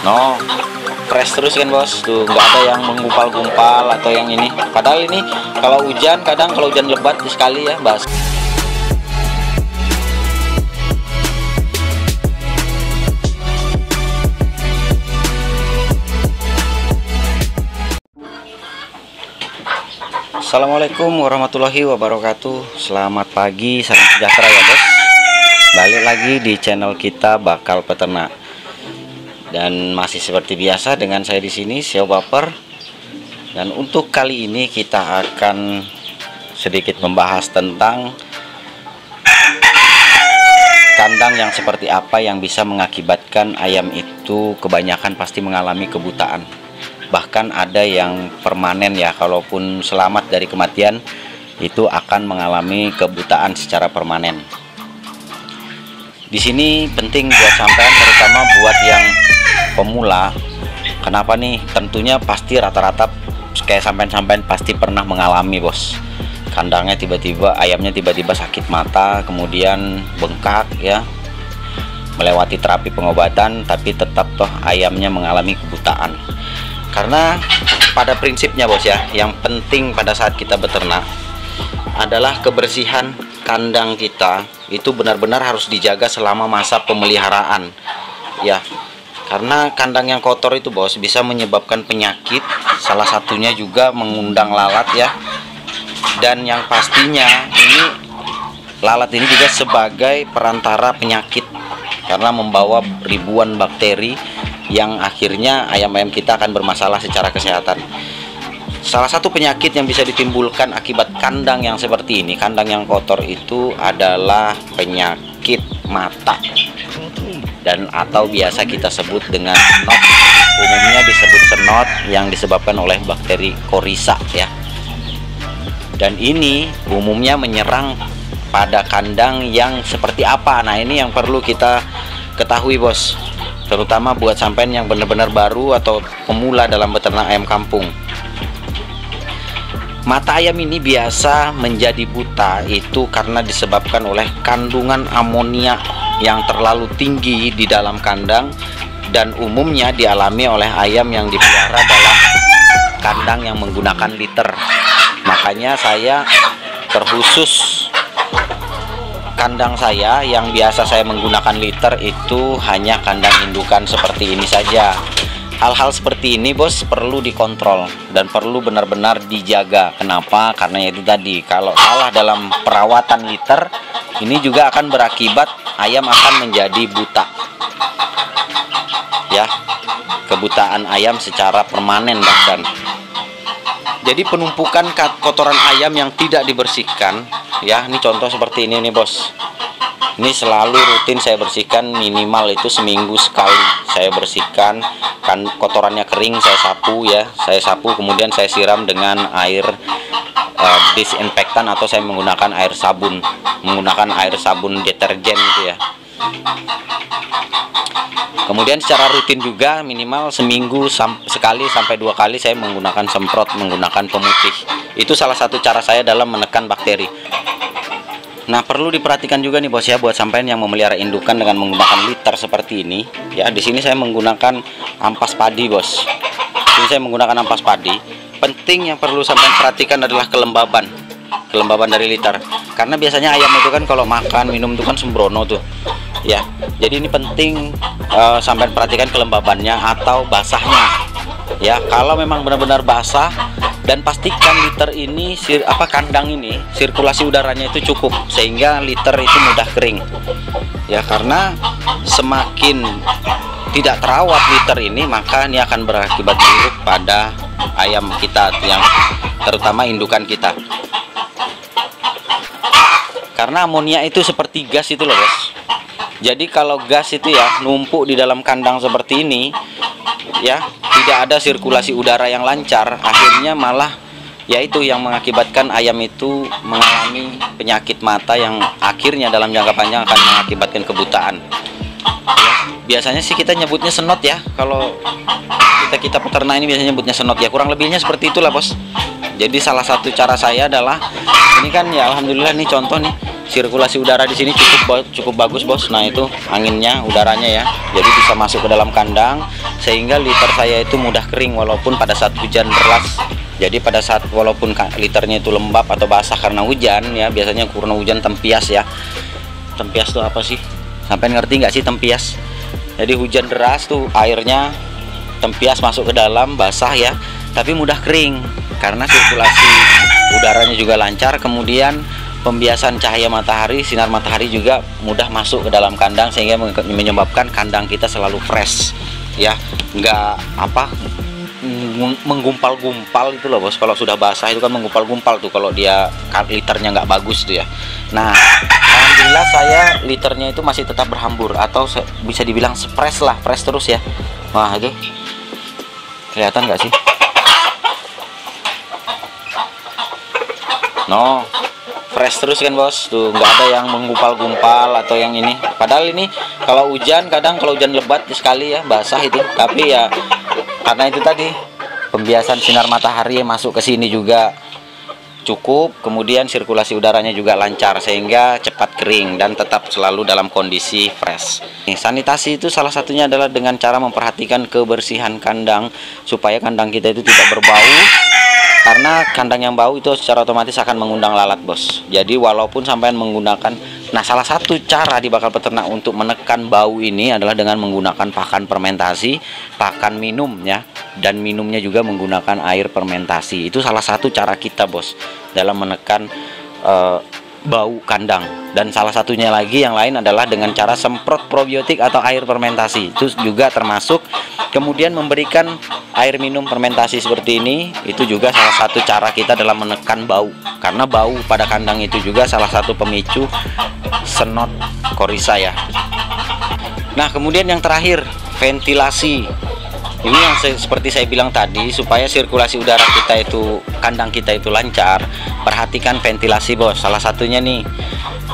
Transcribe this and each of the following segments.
No, fresh terus kan bos, tuh nggak ada yang menggumpal-gumpal atau yang ini. Padahal ini kalau hujan, kadang kalau hujan lebat sekali ya bas. Assalamualaikum warahmatullahi wabarakatuh. Selamat pagi, salam sejahtera ya bos. Balik lagi di channel kita Bakal Peternak. Dan masih seperti biasa dengan saya di sini, Sio Baper. Dan untuk kali ini kita akan sedikit membahas tentang kandang yang seperti apa yang bisa mengakibatkan ayam itu kebanyakan pasti mengalami kebutaan. Bahkan ada yang permanen ya, kalaupun selamat dari kematian itu akan mengalami kebutaan secara permanen. Di sini penting buat sampean, terutama buat yang pemula. Kenapa nih? Tentunya pasti rata-rata kayak sampean pasti pernah mengalami bos. Kandangnya tiba-tiba, ayamnya tiba-tiba sakit mata, kemudian bengkak ya. Melewati terapi pengobatan tapi tetap toh ayamnya mengalami kebutaan. Karena pada prinsipnya bos ya, yang penting pada saat kita beternak adalah kebersihan kandang kita itu benar-benar harus dijaga selama masa pemeliharaan ya. Karena kandang yang kotor itu bos bisa menyebabkan penyakit, salah satunya juga mengundang lalat ya. Dan yang pastinya ini lalat ini juga sebagai perantara penyakit karena membawa ribuan bakteri yang akhirnya ayam-ayam kita akan bermasalah secara kesehatan. Salah satu penyakit yang bisa ditimbulkan akibat kandang yang seperti ini, kandang yang kotor itu adalah penyakit mata dan atau biasa kita sebut dengan senot. Umumnya disebut senot yang disebabkan oleh bakteri Coryza ya. Dan ini umumnya menyerang pada kandang yang seperti apa? Nah, ini yang perlu kita ketahui bos, terutama buat sampean yang benar-benar baru atau pemula dalam beternak ayam kampung. Mata ayam ini biasa menjadi buta itu karena disebabkan oleh kandungan amonia yang terlalu tinggi di dalam kandang, dan umumnya dialami oleh ayam yang dipelihara dalam kandang yang menggunakan liter. Makanya saya terkhusus kandang saya yang biasa saya menggunakan liter itu hanya kandang indukan seperti ini saja. Hal-hal seperti ini bos perlu dikontrol dan perlu benar-benar dijaga. Kenapa? Karena itu tadi, kalau salah dalam perawatan liter ini juga akan berakibat ayam akan menjadi buta ya, kebutaan ayam secara permanen bahkan. Jadi penumpukan kotoran ayam yang tidak dibersihkan ya, ini contoh seperti ini nih bos. Ini selalu rutin saya bersihkan, minimal itu seminggu sekali saya bersihkan. Kan kotorannya kering saya sapu ya, saya sapu kemudian saya siram dengan air disinfektan atau saya menggunakan air sabun, menggunakan air sabun deterjen gitu ya. Kemudian secara rutin juga minimal seminggu sekali sampai 2 kali saya menggunakan semprot menggunakan pemutih. Itu salah satu cara saya dalam menekan bakteri. Nah, perlu diperhatikan juga nih bos ya, buat sampean yang memelihara indukan dengan menggunakan liter seperti ini ya. Di sini saya menggunakan ampas padi bos. Ini saya menggunakan ampas padi. Penting yang perlu sampean perhatikan adalah kelembaban dari liter. Karena biasanya ayam itu kan kalau makan minum itu kan sembrono tuh ya. Jadi ini penting sampean perhatikan kelembabannya atau basahnya ya. Kalau memang benar-benar basah, dan pastikan liter ini kandang ini sirkulasi udaranya itu cukup sehingga liter itu mudah kering ya. Karena semakin tidak terawat liter ini, maka ini akan berakibat buruk pada ayam kita yang terutama indukan kita. Karena amonia itu seperti gas itu loh bos. Jadi kalau gas itu ya numpuk di dalam kandang seperti ini ya, tidak ada sirkulasi udara yang lancar, akhirnya malah yaitu yang mengakibatkan ayam itu mengalami penyakit mata yang akhirnya dalam jangka panjang akan mengakibatkan kebutaan ya. Biasanya sih kita nyebutnya senot ya, kalau kita peternak ini biasanya nyebutnya senot ya, kurang lebihnya seperti itulah bos. Jadi salah satu cara saya adalah ini kan ya, alhamdulillah nih contoh nih, sirkulasi udara di sini cukup bagus bos. Nah itu anginnya, udaranya ya, jadi bisa masuk ke dalam kandang. sehingga liter saya itu mudah kering walaupun pada saat hujan deras. Jadi pada saat walaupun liternya itu lembab atau basah karena hujan ya, biasanya karena hujan tempias ya. Tempias tuh apa sih? Sampai ngerti nggak sih tempias? Jadi hujan deras tuh airnya tempias masuk ke dalam, basah ya, tapi mudah kering karena sirkulasi udaranya juga lancar. Kemudian pembiasan cahaya matahari, sinar matahari juga mudah masuk ke dalam kandang, sehingga menyebabkan kandang kita selalu fresh ya, nggak apa menggumpal-gumpal itu loh bos. Kalau sudah basah itu kan menggumpal-gumpal tuh kalau dia liternya nggak bagus tuh ya. Nah alhamdulillah saya liternya itu masih tetap berhambur, atau bisa dibilang fresh lah, fresh terus ya. Wah itu kelihatan nggak sih? No, fresh terus kan bos, tuh nggak ada yang menggumpal-gumpal atau yang ini. Padahal ini kalau hujan, kadang kalau hujan lebat sekali ya basah itu, tapi ya karena itu tadi pembiasan sinar matahari yang masuk ke sini juga cukup, kemudian sirkulasi udaranya juga lancar sehingga cepat kering dan tetap selalu dalam kondisi fresh. Sanitasi itu salah satunya adalah dengan cara memperhatikan kebersihan kandang supaya kandang kita itu tidak berbau. Karena kandang yang bau itu secara otomatis akan mengundang lalat bos. Jadi walaupun sampai menggunakan, nah salah satu cara di bakal peternak untuk menekan bau ini adalah dengan menggunakan pakan fermentasi, pakan minum ya, dan minumnya juga menggunakan air fermentasi. Itu salah satu cara kita bos dalam menekan bau kandang. Dan salah satunya lagi yang lain adalah dengan cara semprot probiotik atau air fermentasi, itu juga termasuk. Kemudian memberikan air minum fermentasi seperti ini, itu juga salah satu cara kita dalam menekan bau, karena bau pada kandang itu juga salah satu pemicu senot korisa ya. Nah kemudian yang terakhir, ventilasi. Ini yang seperti saya bilang tadi, supaya sirkulasi udara kita itu, kandang kita itu lancar, perhatikan ventilasi bos. Salah satunya nih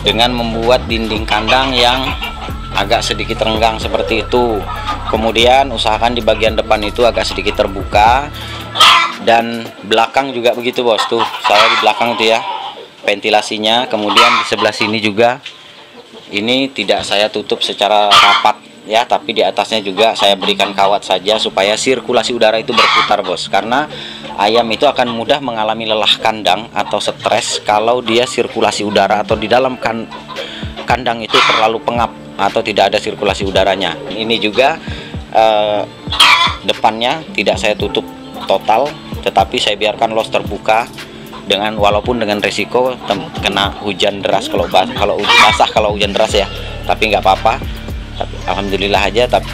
dengan membuat dinding kandang yang agak sedikit renggang seperti itu. Kemudian usahakan di bagian depan itu agak sedikit terbuka, dan belakang juga begitu bos. Tuh saya di belakang itu ya ventilasinya. Kemudian di sebelah sini juga ini tidak saya tutup secara rapat ya, tapi di atasnya juga saya berikan kawat saja supaya sirkulasi udara itu berputar bos. Karena ayam itu akan mudah mengalami lelah kandang atau stres kalau dia sirkulasi udara atau di dalam kandang itu terlalu pengap atau tidak ada sirkulasi udaranya. Ini juga depannya tidak saya tutup total, tetapi saya biarkan los terbuka, dengan walaupun dengan resiko kena hujan deras kalau basah kalau hujan deras ya, tapi nggak apa-apa. Alhamdulillah aja, tapi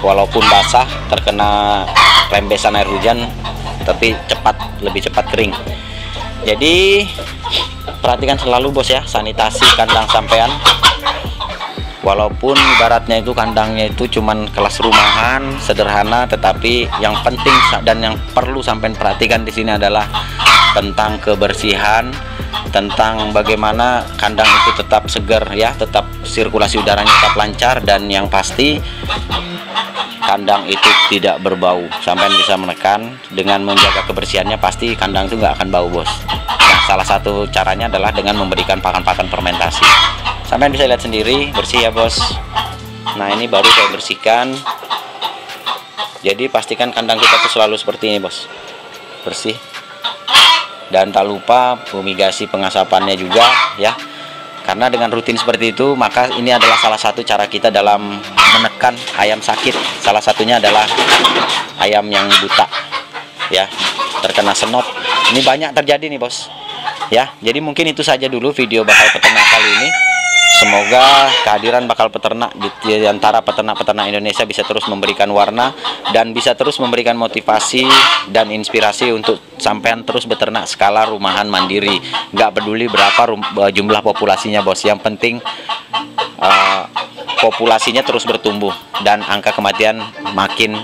walaupun basah terkena rembesan air hujan, tapi lebih cepat kering. Jadi perhatikan selalu bos ya sanitasi kandang sampean. Walaupun ibaratnya itu kandangnya itu cuman kelas rumahan sederhana, tetapi yang penting dan yang perlu sampean perhatikan di sini adalah tentang kebersihan, tentang bagaimana kandang itu tetap segar ya, tetap sirkulasi udaranya tetap lancar, dan yang pasti kandang itu tidak berbau. Sampean bisa menekan dengan menjaga kebersihannya, pasti kandang itu nggak akan bau bos. Nah salah satu caranya adalah dengan memberikan pakan-pakan fermentasi. Sampean bisa lihat sendiri bersih ya bos. Nah ini baru saya bersihkan. Jadi pastikan kandang kita tuh selalu seperti ini bos, bersih. Dan tak lupa fumigasi pengasapannya juga ya, karena dengan rutin seperti itu maka ini adalah salah satu cara kita dalam menekan ayam sakit. Salah satunya adalah ayam yang buta ya, terkena senot. Ini banyak terjadi nih bos ya. Jadi mungkin itu saja dulu video bakal peternak kali ini. Semoga kehadiran bakal peternak di antara peternak-peternak Indonesia bisa terus memberikan warna dan bisa terus memberikan motivasi dan inspirasi untuk sampean terus beternak skala rumahan mandiri. Nggak peduli berapa jumlah populasinya bos, yang penting populasinya terus bertumbuh dan angka kematian makin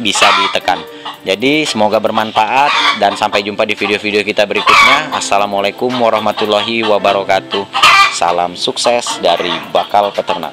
bisa ditekan. Jadi semoga bermanfaat dan sampai jumpa di video-video kita berikutnya. Assalamualaikum warahmatullahi wabarakatuh. Salam sukses dari Bakal Peternak.